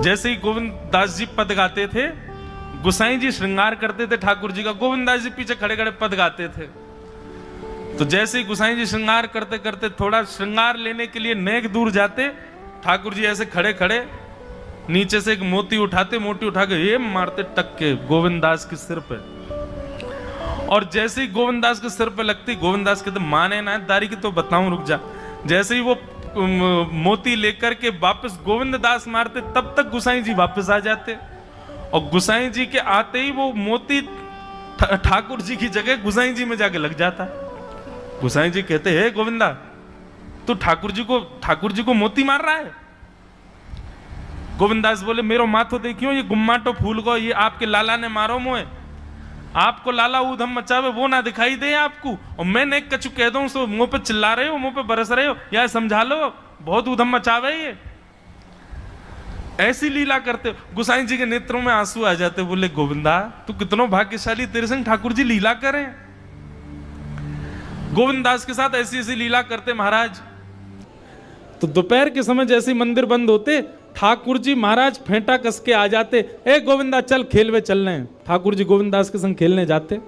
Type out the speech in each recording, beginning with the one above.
जैसे ही गोविंद दास जी पद गाते थे, गोसाई जी श्रृंगार करते थे ठाकुर जी का, गोविंद दास जी पीछे खड़े खड़े पद गाते थे। तो जैसे ही गोसाई जी श्रृंगार करते करते थोड़ा श्रृंगार लेने के लिए नेक दूर जाते, ठाकुर जी ऐसे खड़े खड़े नीचे से एक मोती उठाते, मोती उठा के ये मारते टक के गोविंद दास के सिर पे। और जैसे ही गोविंद दास के सिर पे लगती, गोविंद दास कहते माने ना दारी की तो बताऊं, रुक जा। जैसे ही वो मोती लेकर के वापस गोविंद दास मारते, तब तक गोसाई जी वापस आ जाते। और गोसाई जी के आते ही वो मोती ठाकुर जी की जगह गोसाई जी में जाके लग जाता। गोसाई जी कहते हे गोविंदा, तू ठाकुर जी को मोती मार रहा है। गोविंद दास बोले मेरो माथो देखियो, ये गुम्माटो फूल को ये आपके लाला ने मारो मोए। आपको लाला ऊधम मचावे वो ना दिखाई दे आपको, और मैं नेक कछु कह दूं सो मुंह पे चिल्ला रहे हो, मुंह पे बरस रहे हो, या समझा लो बहुत ऊधम मचावे ये। ऐसी लीला करते। गोसाई जी के नेत्रों में आंसू आ जाते, बोले गोविंदा तू कितनो भाग्यशाली, तेरे संग ठाकुर जी लीला करें। गोविंद दास के साथ ऐसी ऐसी लीला करते महाराज। तो दोपहर के समय जैसे मंदिर बंद होते, ठाकुर जी महाराज फेंटा कस के आ जाते, ए गोविंदा चल खेलवे चल रहे हैं। ठाकुर जी गोविंद दास के संग खेलने जाते।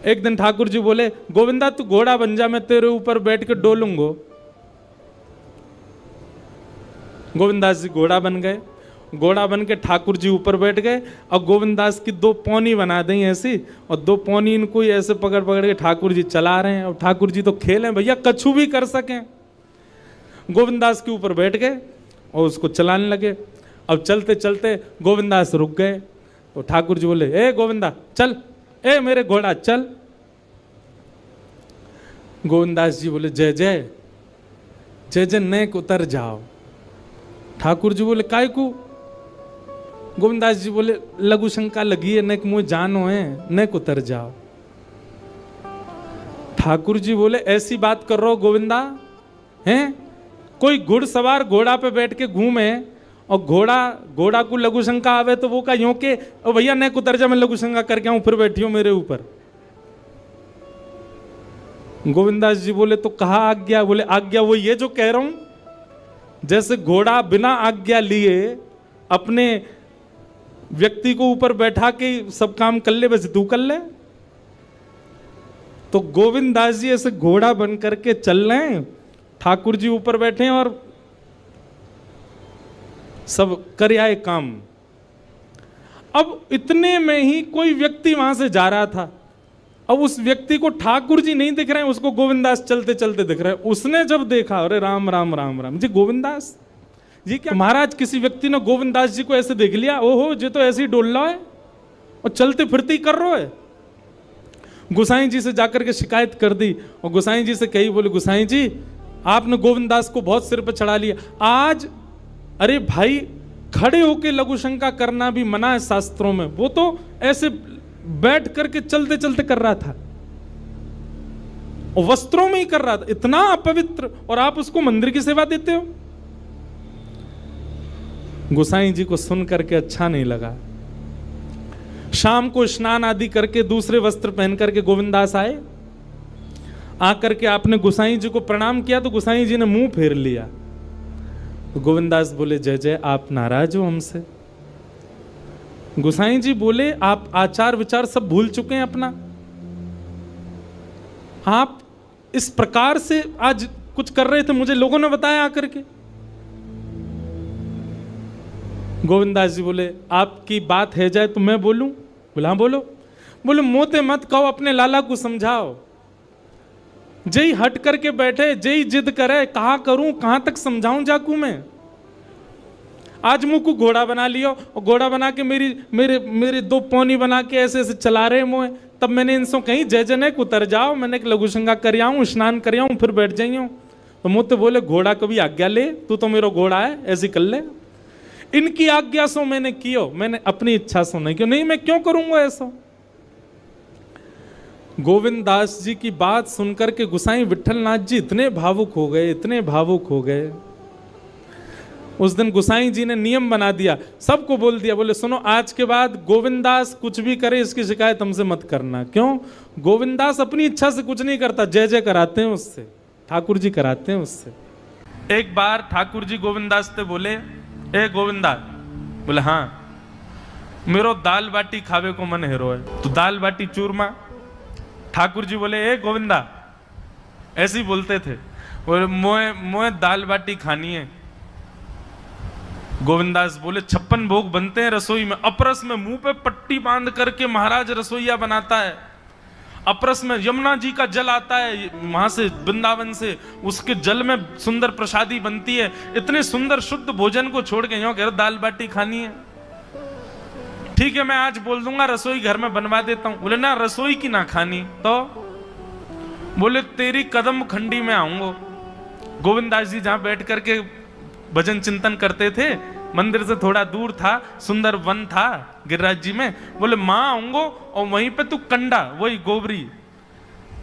एक दिन ठाकुर जी बोले गोविंदा तू घोड़ा बन जा, मैं तेरे ऊपर बैठ के डोलूंगो। गोविंद दास जी घोड़ा बन गए। घोड़ा बन के ठाकुर जी ऊपर बैठ गए, और गोविंद दास की दो पौनी बना दी ऐसी, और दो पौनी इनको ही ऐसे पकड़ पकड़ के ठाकुर जी चला रहे हैं। और ठाकुर जी तो खेले भैया, कछु भी कर सकें। गोविंद दास के ऊपर बैठ गए और उसको चलाने लगे। अब चलते चलते गोविंद दास रुक गए, तो ठाकुर जी बोले ए गोविंदा चल, ए मेरे घोड़ा चल। गोविंद दास जी बोले जय जय जय जय, नेक उतर जाओ। ठाकुर जी बोले काय को? गोविंद दास जी बोले लघु शंका लगी है, नेक मुझे जानो है, नेक उतर जाओ। ठाकुर जी बोले ऐसी बात कर रहे हो गोविंदा हैं? कोई घुड़सवार घोड़ा पे बैठ के घूमे और घोड़ा को लघु शंका आवे तो वो का यूं के ओ भैया नेक उतर जा, मैं लघु शंका करके आऊं, फिर बैठियो मेरे ऊपर। गोविंदास जी बोले तो कहा आज्ञा? बोले आज्ञा वो ये जो कह रहा हूं, जैसे घोड़ा बिना आज्ञा लिए अपने व्यक्ति को ऊपर बैठा के सब काम कर ले, वैसे तू कर ले। तो गोविंद दास जी ऐसे घोड़ा बन करके चल रहे हैं, ठाकुर जी ऊपर बैठे हैं और सब कर आए काम। अब इतने में ही कोई व्यक्ति वहां से जा रहा था। अब उस व्यक्ति को ठाकुर जी नहीं दिख रहे हैं, उसको गोविंद दास चलते चलते दिख रहे हैं। उसने जब देखा अरे राम राम राम राम जी, गोविंद दास जी क्या महाराज? किसी व्यक्ति ने गोविंद दास जी को ऐसे देख लिया, ओहो जी तो ऐसे ही डोल रहा है और चलते फिरते ही कर रहा है। गोसाई जी से जाकर के शिकायत कर दी और गोसाई जी से कही, बोले गोसाई जी आपने गोविंद दास को बहुत सिर पर चढ़ा लिया आज। अरे भाई खड़े होके लघु शंका करना भी मना है शास्त्रों में, वो तो ऐसे बैठ करके चलते चलते कर रहा था और वस्त्रों में ही कर रहा था, इतना अपवित्र, और आप उसको मंदिर की सेवा देते हो। गोसाई जी को सुन करके अच्छा नहीं लगा। शाम को स्नान आदि करके दूसरे वस्त्र पहन करके गोविंद दास आए। आकर के आपने गोसाई जी को प्रणाम किया तो गोसाई जी ने मुंह फेर लिया। तो गोविंद दास बोले जय जय, आप नाराज हो हमसे? गोसाई जी बोले आप आचार विचार सब भूल चुके हैं अपना। आप इस प्रकार से आज कुछ कर रहे थे, मुझे लोगों ने बताया आकर के। गोविंद दास जी बोले आपकी बात है जाए तो मैं बोलूं? बोला हाँ बोलो। बोले मोते मत कहो, अपने लाला को समझाओ। जय हट करके बैठे, जय जिद करे, कहा करूं कहां तक समझाऊं जाकू मैं? आज मुंह को घोड़ा बना लियो और घोड़ा बना के मेरे दो पौनी बना के ऐसे ऐसे चला रहे मुँह। तब मैंने इनसे कहीं जय जय नेक उतर जाओ, मैंने एक लघु शंका कर आऊं, स्नान कर आऊं, फिर बैठ जाइयो। तो मुझे बोले घोड़ा कभी आज्ञा ले, तू तो मेरा घोड़ा है, ऐसी कर ले। इनकी आज्ञा सो मैंने कियो, मैंने अपनी इच्छा सो नहीं कियो। नहीं मैं क्यों करूंगा ऐसा? गोविंद दास जी की बात सुनकर के गोसाई विठलनाथ जी इतने भावुक हो गए, इतने भावुक हो गए। उस दिन गोसाई जी ने नियम बना दिया, सबको बोल दिया, बोले सुनो आज के बाद गोविंद दास कुछ भी करे इसकी शिकायत हमसे मत करना। क्यों? गोविंद दास अपनी इच्छा से कुछ नहीं करता, जय जय कराते हैं उससे, ठाकुर जी कराते हैं उससे। एक बार ठाकुर जी गोविंद दास से बोले ए गोविंदा। बोले हाँ, मेरो दाल बाटी खावे को मन हेरो है, तो दाल बाटी चूरमा। ठाकुर जी बोले ए गोविंदा, ऐसे ही बोलते थे, बोले मोए दाल बाटी खानी है। गोविंदास बोले 56 भोग बनते हैं रसोई में, अपरस में मुंह पे पट्टी बांध करके महाराज रसोईया बनाता है। अपरस में यमुना जी का जल आता है वहां से, वृंदावन से, उसके जल में सुंदर प्रसादी बनती है। इतने सुंदर शुद्ध भोजन को छोड़ के यूं कह रहे दाल बाटी खानी है। ठीक है, मैं आज बोल दूंगा रसोई घर में बनवा देता हूं। बोले ना, रसोई की ना खानी तो। बोले तेरी कदम खंडी में आऊंगा। गोविंदास जी जहां बैठ करके भजन चिंतन करते थे, मंदिर से थोड़ा दूर था, सुंदर वन था गिरिराज जी में। बोले मां आऊंगो और वहीं पे तू कंडा, वही गोबरी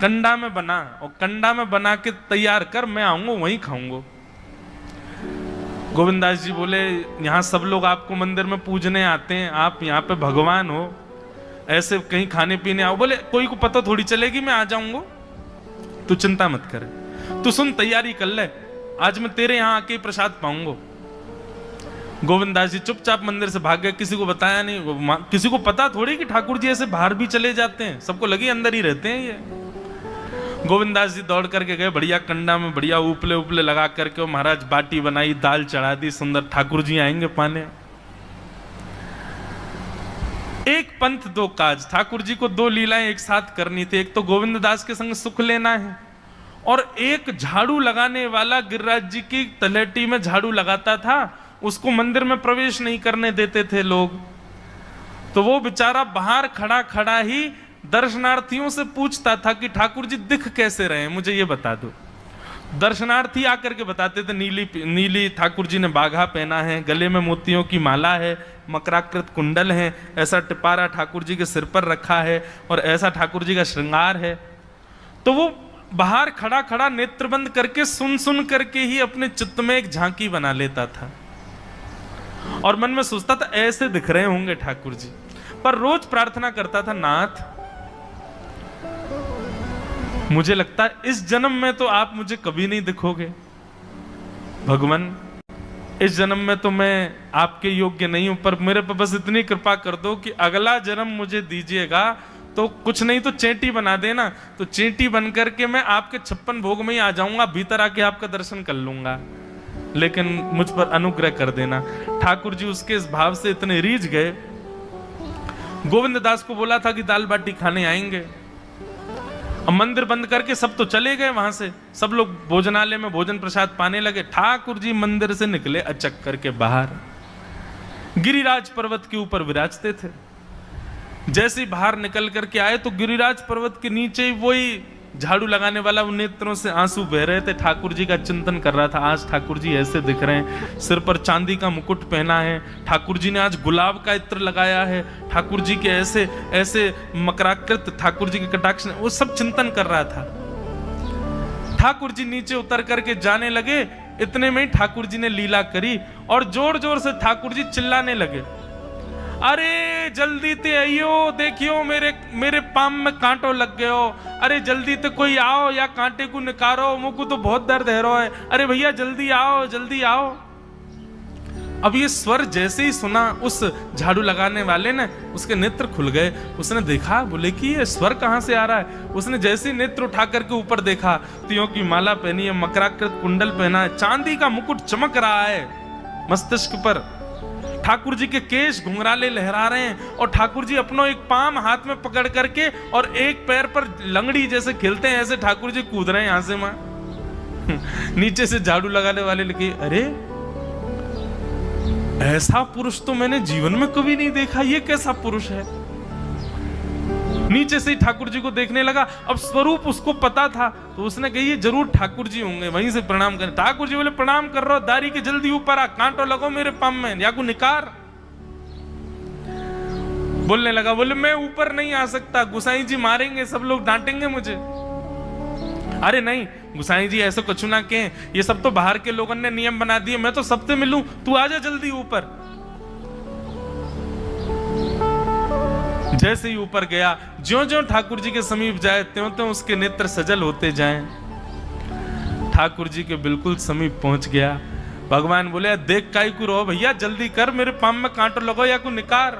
कंडा में बना, और कंडा में बना के तैयार कर, मैं आऊंगा वहीं खाऊंगा। गोविंदास जी बोले यहाँ सब लोग आपको मंदिर में पूजने आते हैं, आप यहाँ पे भगवान हो, ऐसे कहीं खाने पीने आओ। बोले कोई को पता थोड़ी चलेगी, मैं आ जाऊंगा, तू चिंता मत करे, तू सुन तैयारी कर ले, आज मैं तेरे यहाँ आके प्रसाद पाऊंगा। गोविंदास जी चुपचाप मंदिर से भाग गए, किसी को बताया नहीं। किसी को पता थोड़ी कि ठाकुर जी ऐसे बाहर भी चले जाते हैं, सबको लगे अंदर ही रहते हैं ये। गोविंदास जी दौड़ करके गए, बढ़िया कंडा में बढ़िया उपले उपले लगा करके, महाराज बाटी बनाई, दाल चढ़ा दी, सुंदर। ठाकुर जी आएंगे पाने। एक पंथ दो काज, ठाकुर जी को दो लीलाएं एक साथ करनी थी। एक तो गोविंद दास के संग सुख लेना है, और एक झाड़ू लगाने वाला गिरिराज जी की तलहटी में झाड़ू लगाता था, उसको मंदिर में प्रवेश नहीं करने देते थे लोग। तो वो बेचारा बाहर खड़ा खड़ा ही दर्शनार्थियों से पूछता था कि ठाकुर जी दिख कैसे रहे हैं, मुझे ये बता दो। दर्शनार्थी आकर के बताते थे नीली ठाकुर जी ने बाघा पहना है, गले में मोतियों की माला है, मकराकृत कुंडल है, ऐसा टिपारा ठाकुर जी के सिर पर रखा है, और ऐसा ठाकुर जी का श्रृंगार है। तो वो बाहर खड़ा खड़ा नेत्रबंद करके सुन सुन करके ही अपने चित्त में एक झांकी बना लेता था, और मन में सोचता था ऐसे दिख रहे होंगे ठाकुर जी। पर रोज प्रार्थना करता था, नाथ मुझे लगता है इस जन्म में तो आप मुझे कभी नहीं दिखोगे, भगवान इस जन्म में तो मैं आपके योग्य नहीं हूं, पर मेरे पर बस इतनी कृपा कर दो कि अगला जन्म मुझे दीजिएगा, तो कुछ नहीं तो चेंटी बना देना, तो चेंटी बन करके मैं आपके 56 भोग में ही आ जाऊंगा, भीतर आके आपका दर्शन कर लूंगा, लेकिन मुझ पर अनुग्रह कर देना। ठाकुर जी उसके इस भाव से इतने रीझ गए। गोविंद दास को बोला था कि दाल बाटी खाने आएंगे, अब मंदिर बंद करके सब तो चले गए वहां से, सब लोग भोजनालय में भोजन प्रसाद पाने लगे। ठाकुर जी मंदिर से निकले अचक करके बाहर, गिरिराज पर्वत के ऊपर विराजते थे। जैसे ही बाहर निकल करके आए तो गिरिराज पर्वत के नीचे ही वही झाड़ू लगाने वाला, वो नेत्रों से आंसू बह रहे थे, ठाकुर जी का चिंतन कर रहा था। आज ठाकुर जी ऐसे दिख रहे हैं, सिर पर चांदी का मुकुट पहना है, ठाकुर जी ने आज गुलाब का इत्र लगाया है, ठाकुर जी के ऐसे ऐसे मकराकृत ठाकुर जी के कटाक्ष, वो सब चिंतन कर रहा था। ठाकुर जी नीचे उतर करके जाने लगे, इतने में ही ठाकुर जी ने लीला करी और जोर जोर से ठाकुर जी चिल्लाने लगे, अरे जल्दी ते आइयो, देखियो मेरे पाम में कांटो लग गयो, अरे जल्दी ते कोई आओ या कांटे को निकारो, मुझको तो बहुत दर्द है रो है, अरे भैया जल्दी आओ जल्दी आओ। अब ये स्वर जैसे ही सुना उस झाड़ू लगाने वाले ने, उसके नेत्र खुल गए। उसने देखा, बोले कि ये स्वर कहां से आ रहा है। उसने जैसे ही नेत्र उठा करके ऊपर देखा, तियों की माला पहनी है, मकराकृत कुंडल पहना है, चांदी का मुकुट चमक रहा है मस्तिष्क पर, ठाकुर जी के केश घुंघराले लहरा रहे हैं, और ठाकुर जी अपनो एक पाम हाथ में पकड़ करके और एक पैर पर लंगड़ी जैसे खेलते हैं, ऐसे ठाकुर जी कूद रहे हैं यहां से वहां। नीचे से झाड़ू लगाने वाले लगे, अरे ऐसा पुरुष तो मैंने जीवन में कभी नहीं देखा, ये कैसा पुरुष है। नीचे से ही ठाकुर जी को देखने लगा। अब स्वरूप उसको पता था, तो उसने कही ये जरूर ठाकुर जी होंगे, वहीं से प्रणाम करें। ठाकुर जी बोले प्रणाम कर रहा, दारी के जल्दी ऊपर आ, कांटो लगो मेरे पाम में, या को निकार। बोलने लगा, बोले मैं ऊपर नहीं आ सकता, गुसाई जी मारेंगे, सब लोग डांटेंगे मुझे। अरे नहीं गुसाई जी ऐसे कुछ ना कहें, ये सब तो बाहर के लोगों ने नियम बना दिए, मैं तो सबसे मिलूं, तू आजा जल्दी ऊपर। जैसे ही ऊपर गया, ज्यों-ज्यों ठाकुर जी के समीप जाए, त्यों-त्यों उसके नेत्र सजल होते जाएं। ठाकुर जी के बिल्कुल समीप पहुंच गया, भगवान बोले देख काई को रो भैया, जल्दी कर, मेरे पाम में कांटो लगो या को निकार।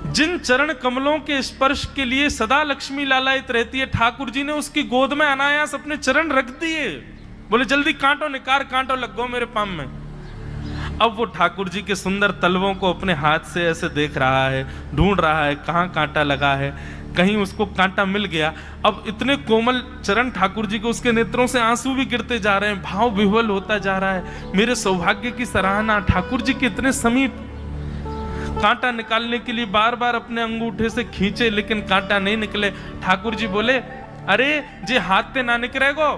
जिन चरण कमलों के स्पर्श के लिए सदा लक्ष्मी लालायित रहती है, ठाकुर जी ने उसकी गोद में अनायास अपने चरण रख दिए। बोले जल्दी कांटो निकार, कांटो लग गो मेरे पाम में। अब वो ठाकुर जी के सुंदर तलवों को अपने हाथ से ऐसे देख रहा है, ढूंढ रहा है कहाँ कांटा लगा है, कहीं उसको कांटा मिल गया। अब इतने कोमल चरण ठाकुर जी के, उसके नेत्रों से आंसू भी गिरते जा रहे हैं, भाव विह्वल होता जा रहा है। मेरे सौभाग्य की सराहना, ठाकुर जी के इतने समीप। कांटा निकालने के लिए बार बार अपने अंगूठे से खींचे, लेकिन कांटा नहीं निकले। ठाकुर जी बोले अरे जे हाथ पे ना निकलेगो।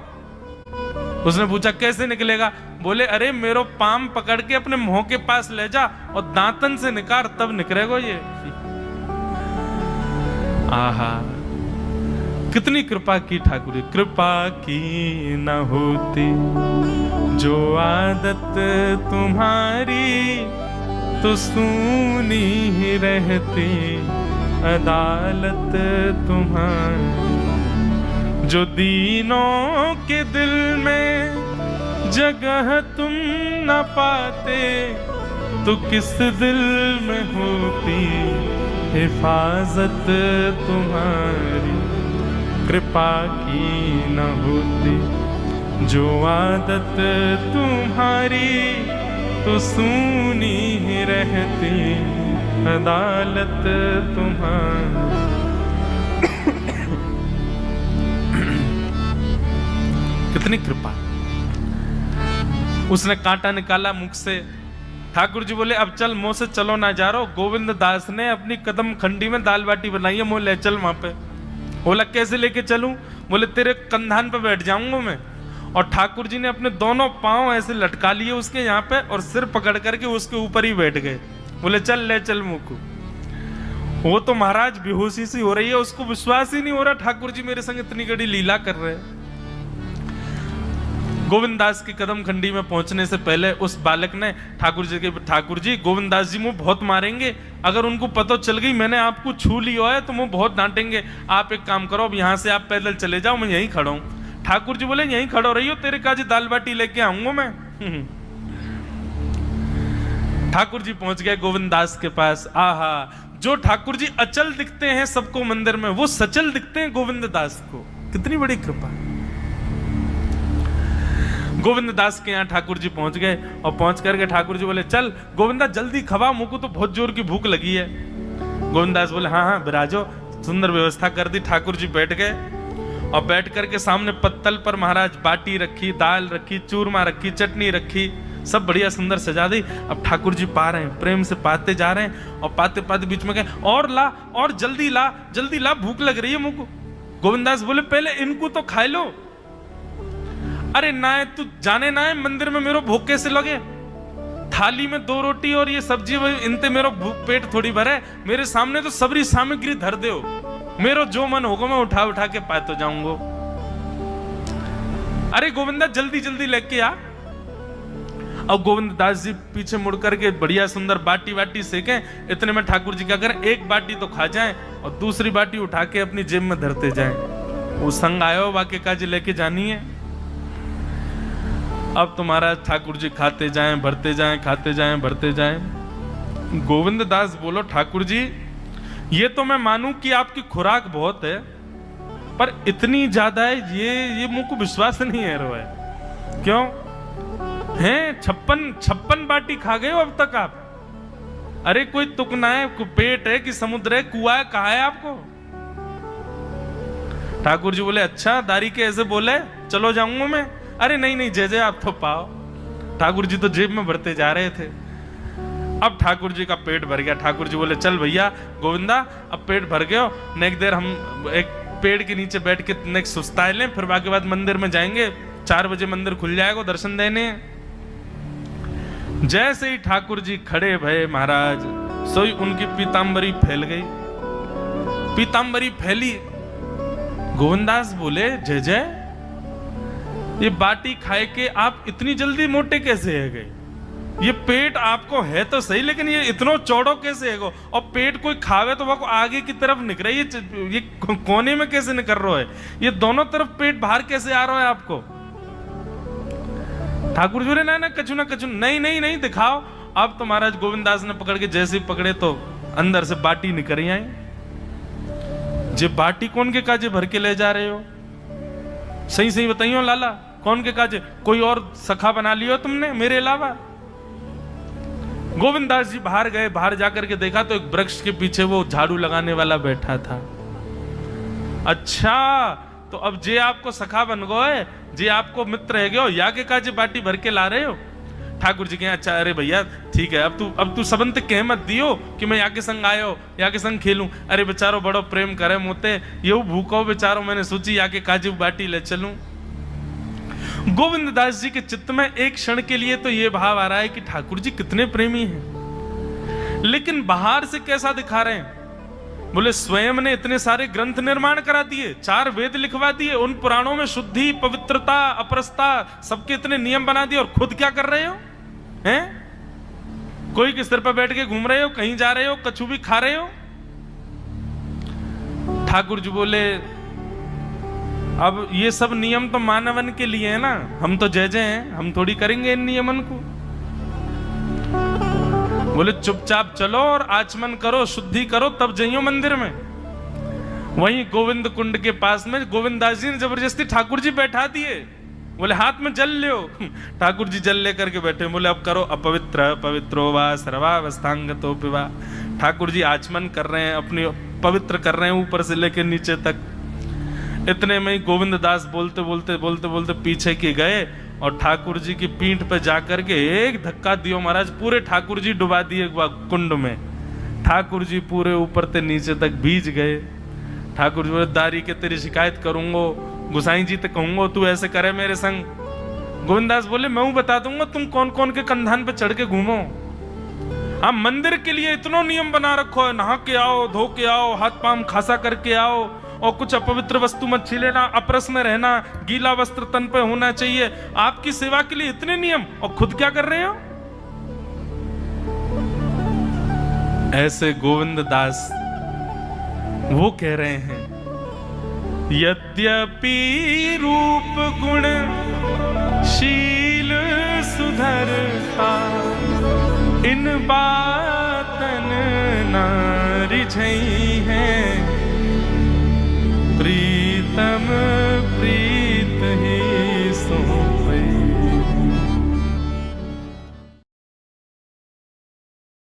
उसने पूछा कैसे निकलेगा? बोले अरे मेरो पाम पकड़ के अपने मुंह के पास ले जा और दांतन से निकाल, तब निकलेगो ये। आहा, कितनी कृपा की ठाकुर जी। कृपा की न होती जो आदत तुम्हारी, तो सूनी ही रहती अदालत तुम्हारी। जो दीनों के दिल में जगह तुम न पाते, तो किस दिल में होती हिफाजत तुम्हारी। कृपा की न होती जो आदत तुम्हारी, तो सूनी ही रहती अदालत तुम्हारी। कितनी कृपा। उसने कांटा निकाला मुख से। ठाकुर जी बोले अब चल, मुंह से चलो ना जा रहा। गोविंद दास ने अपनी कदम खंडी में दाल बाटी बनाई है, मुंह ले चल वहां पे। बोला कैसे लेके चलूं? बोले तेरे कंधान पे बैठ जाऊंगा मैं। और ठाकुर जी ने अपने दोनों पांव ऐसे लटका लिए उसके यहाँ पे, और सिर पकड़ करके उसके ऊपर ही बैठ गए। बोले चल ले चल मुंह को। वो तो महाराज बेहोशी सी हो रही है, उसको विश्वास ही नहीं हो रहा ठाकुर जी मेरे संग इतनी बड़ी लीला कर रहे हैं। गोविंद दास की कदम खंडी में पहुंचने से पहले उस बालक ने ठाकुर जी गोविंद दास जी मुंह बहुत मारेंगे, अगर उनको पता चल गई मैंने आपको छू लिया है तो मुंह बहुत डांटेंगे। आप एक काम करो, अब यहाँ से आप पैदल चले जाओ, मैं यहीं खड़ा हूं। ठाकुर जी बोले यहीं खड़ो रही हो, तेरे काजी दाल बाटी लेके आऊंगा मैं। ठाकुर जी पहुंच गए गोविंद दास के पास। आहा, जो ठाकुर जी अचल दिखते हैं सबको मंदिर में, वो सचल दिखते हैं गोविंद दास को। कितनी बड़ी कृपा। गोविंद दास के यहाँ ठाकुर जी पहुंच गए, और पहुंच करके ठाकुर जी बोले चल गोविंदा जल्दी खवा, मुझको तो बहुत जोर की भूख लगी है। गोविंद दास बोले हाँ हाँ विराजो। सुंदर व्यवस्था कर दी। ठाकुर जी बैठ गए, और बैठ करके सामने पत्तल पर महाराज बाटी रखी, दाल रखी, चूरमा रखी, चटनी रखी, सब बढ़िया सुंदर सजा दी। अब ठाकुर जी पा रहे हैं, प्रेम से पाते जा रहे हैं, और पाते पाते बीच में कहे और ला, और जल्दी ला, भूख लग रही है मुझको। गोविंदास बोले पहले इनको तो खा लो। अरे ना है तू जाने ना है मंदिर में मेरो भूख कैसे लगे? थाली में 2 रोटी और ये सब्जी, इनते मेरो पेट थोड़ी भरे। मेरे सामने तो सबरी सामग्री धर दो, मेरो जो मन होगा मैं उठा उठा के पाते जाऊंगा। अरे गोविंदा जल्दी लेके आ। अब गोविंद दास जी पीछे मुड़ करके बढ़िया सुंदर बाटी वाटी सेके। इतने में ठाकुर जी क्या करें, एक बाटी तो खा जाएं और दूसरी बाटी उठा के अपनी जेब में धरते जाएं। वो संग आयो वाक्य काजी लेके जानी है। अब तुम्हारा ठाकुर जी खाते जाएं, भरते जाएं, खाते जाएं, भरते जाएं। गोविंद दास बोलो ठाकुर जी ये तो मैं मानूं कि आपकी खुराक बहुत है, पर इतनी ज्यादा है ये मुझको विश्वास नहीं है रहा है। क्यों हैं? 56 बाटी खा गए हो अब तक आप? अरे कोई तुकना है, पेट है कि समुद्र है, कुआ है, कहा है आपको? ठाकुर जी बोले अच्छा दारी के ऐसे बोले, चलो जाऊंगा मैं। अरे नहीं जय आप तो पाओ। ठाकुर जी तो जेब में भरते जा रहे थे। अब ठाकुर जी का पेट भर गया। ठाकुर जी बोले चल भैया गोविंदा अब पेट भर गया, नेक देर हम एक पेड़ के नीचे बैठ के नेक सुस्ताए लें, फिर बाकी बाद मंदिर में जाएंगे। 4 बजे मंदिर खुल जाएगा दर्शन देने। जैसे ही ठाकुर जी खड़े भये महाराज, सोई उनकी पीतांबरी फैल गई। पीतांबरी फैली। गोविंदास बोले जय ये बाटी खाए के आप इतनी जल्दी मोटे कैसे है गए? ये पेट आपको है तो सही, लेकिन ये इतना चौड़ो कैसे है गो? और पेट कोई खावे तो वो आगे की तरफ निकल रही है, ये कोने में कैसे निकल रहा है? ये दोनों तरफ पेट बाहर कैसे आ रहा है आपको? ठाकुर जी बोले ना कछु ना कछु, नहीं नहीं नहीं दिखाओ। अब तो महाराज गोविंददास ने पकड़ के जैसे ही पकड़े तो अंदर से बाटी निकल आई। जे बाटी कौन के काजे भर के ले जा रहे हो? सही सही बताइयो लाला, कौन के काजे? कोई और सखा बना लियो तुमने मेरे अलावा? गोविंददास जी बाहर गए, बाहर जाकर के देखा तो एक वृक्ष के पीछे वो झाड़ू लगाने वाला बैठा था। अच्छा, तो अब जे आपको सखा बन गए, जे आपको मित्र है गयो, या के काजे बाटी भर के ला रहे हो? ठाकुर जी कहे अच्छा अरे भैया ठीक है, अब तू सबंत कह मत दियो कि मैं यहाँ के संग आयो, यहाँ के संग खेलूं। अरे बेचारो बड़ो प्रेम करे मोते, ये भूखो बेचारो, मैंने सोची यहाँ के काजू बाटी ले चलूं। गोविंददास जी के चित्त में एक क्षण के लिए तो ये भाव आ रहा है कि ठाकुर जी कितने प्रेमी हैं, लेकिन बाहर से कैसा दिखा रहे हैं? बोले स्वयं ने इतने सारे ग्रंथ निर्माण करा दिए, 4 वेद लिखवा दिए, उन पुराणों में शुद्धि, पवित्रता, अपरसता, सबके इतने नियम बना दिए, और खुद क्या कर रहे हो? हैं? कोई के सिर पर बैठ के घूम रहे हो, कहीं जा रहे हो, कछु भी खा रहे हो? ठाकुर जी बोले अब ये सब नियम तो मानवन के लिए है ना, हम तो जय जय हैं, हम थोड़ी करेंगे इन नियमन को। बोले चुपचाप चलो और आचमन करो, शुद्धि करो, तब जाइयो मंदिर में। वहीं गोविंद कुंड के पास में गोविंददास जी ने जबरदस्ती ठाकुर जी बैठा दिए। बोले हाथ में जल लो। ठाकुर जी जल लेकर के बैठे, बोले अब करो अपवित्र पवित्रो वा सर्वावस्थांगतो पिवा। ठाकुर जी आचमन कर रहे हैं, अपनी पवित्र कर रहे हैं ऊपर से लेकर नीचे तक। इतने में ही गोविंददास बोलते बोलते बोलते बोलते पीछे के गए और ठाकुर जी की पीठ पे जाकर के एक धक्का दियो महाराज, पूरे ठाकुर जी डुबा दिए कुंड में। ठाकुर जी पूरे ऊपर से नीचे तक भीज गए। ठाकुर जी बोले दारी के तेरी शिकायत करूंगो, गुसाई जी तो कहूंगो तू ऐसे करे मेरे संग। गोविंददास बोले मैं हूं बता दूंगा तुम कौन कौन के कंधान पे चढ़ के घूमो। आप मंदिर के लिए इतना नियम बना रखो है, नहा के आओ, धो के आओ, हाथ पांव खासा करके आओ, और कुछ अपवित्र वस्तु मत छीलेना, अपरस में रहना, गीला वस्त्र तन पे होना चाहिए। आपकी सेवा के लिए इतने नियम, और खुद क्या कर रहे हो? ऐसे गोविंददास वो कह रहे हैं यद्यपि रूप गुण शील सुधरता, इन बातन न रिझई है